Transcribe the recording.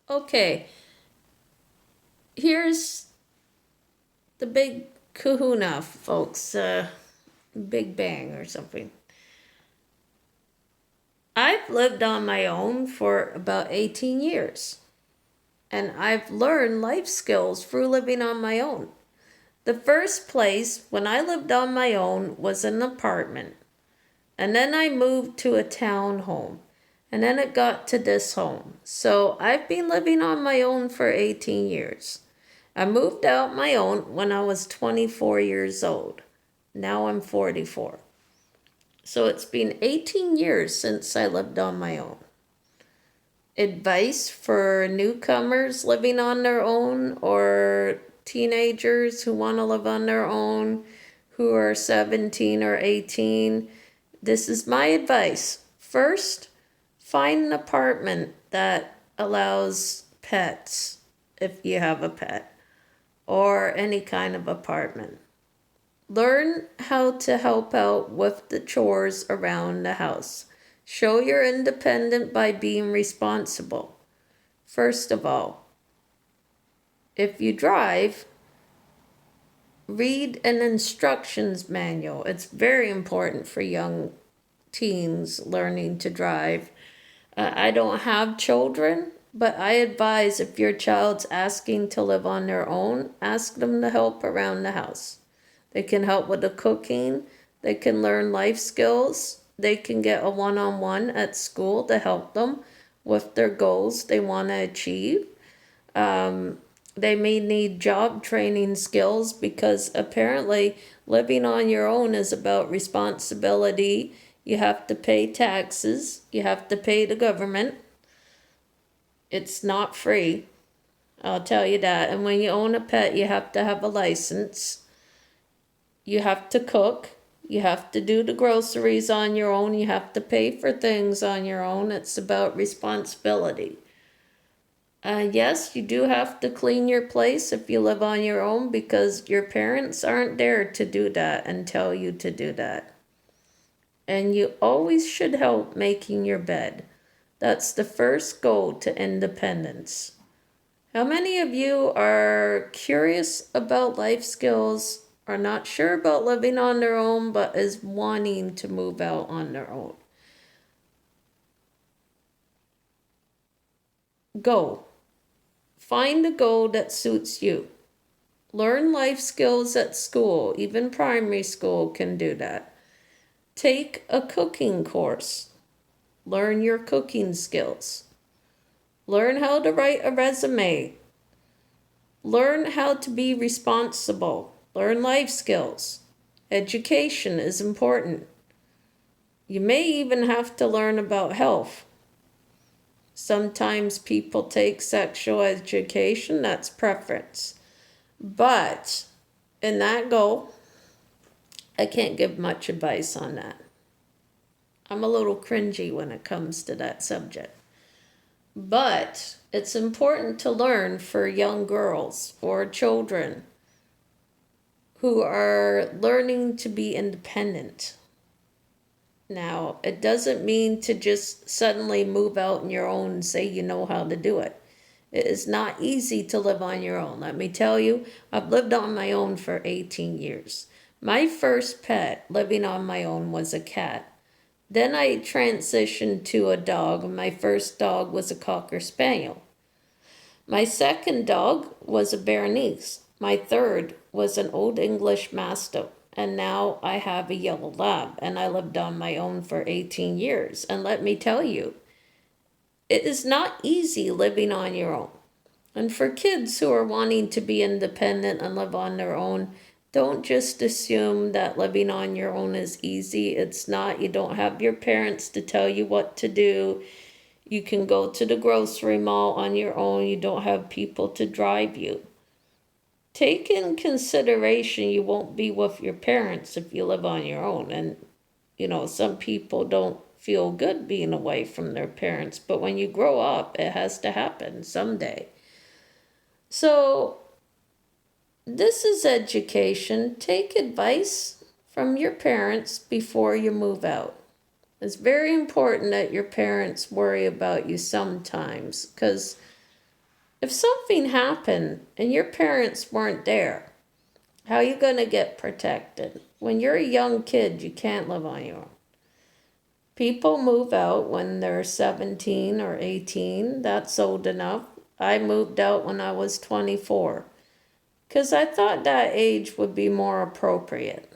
Okay, here's the big kahuna, folks. Big Bang or something. I've lived on my own for about 18 years, and I've learned life skills through living on my own. The first place when I lived on my own was an apartment, and then I moved to a town home, and then it got to this home. So I've been living on my own for 18 years. I moved out my own when I was 24 years old. Now I'm 44. So it's been 18 years since I lived on my own. Advice for newcomers living on their own or teenagers who want to live on their own, who are 17 or 18. This is my advice. First, find an apartment that allows pets if you have a pet, or any kind of apartment. Learn how to help out with the chores around the house. Show you're independent by being responsible. First of all, if you drive, read an instructions manual. It's very important for young teens learning to drive. I don't have children, but I advise if your child's asking to live on their own, ask them to help around the house. They can help with the cooking. They can learn life skills. They can get a one-on-one at school to help them with their goals they want to achieve. They may need job training skills because apparently living on your own is about responsibility. You have to pay taxes. You have to pay the government. It's not free. I'll tell you that. And when you own a pet, you have to have a license. You have to cook. You have to do the groceries on your own. You have to pay for things on your own. It's about responsibility. Yes, you do have to clean your place if you live on your own because your parents aren't there to do that and tell you to do that. And you always should help making your bed. That's the first goal to independence. How many of you are curious about life skills, are not sure about living on their own, but is wanting to move out on their own? Go. Find a goal that suits you. Learn life skills at school. Even primary school can do that. Take a cooking course. Learn your cooking skills. Learn how to write a resume. Learn how to be responsible. Learn life skills. Education is important. You may even have to learn about health. Sometimes people take sexual education, that's preference. But in that goal, I can't give much advice on that. I'm a little cringy when it comes to that subject. But it's important to learn for young girls or children who are learning to be independent. Now, it doesn't mean to just suddenly move out on your own and say you know how to do it. It is not easy to live on your own. Let me tell you, I've lived on my own for 18 years. My first pet living on my own was a cat. Then I transitioned to a dog, and my first dog was a Cocker Spaniel. My second dog was a Bernese. My third was an Old English Mastiff. And now I have a yellow lab, and I lived on my own for 18 years. And let me tell you, it is not easy living on your own. And for kids who are wanting to be independent and live on their own, don't just assume that living on your own is easy. It's not. You don't have your parents to tell you what to do. You can go to the grocery mall on your own. You don't have people to drive you. Take in consideration you won't be with your parents if you live on your own. And, some people don't feel good being away from their parents. But when you grow up, it has to happen someday. So, this is education. Take advice from your parents before you move out. It's very important that your parents worry about you sometimes because If something happened and your parents weren't there, how are you going to get protected? When you're a young kid, you can't live on your own. People move out when they're 17 or 18. That's old enough. I moved out when I was 24 because I thought that age would be more appropriate.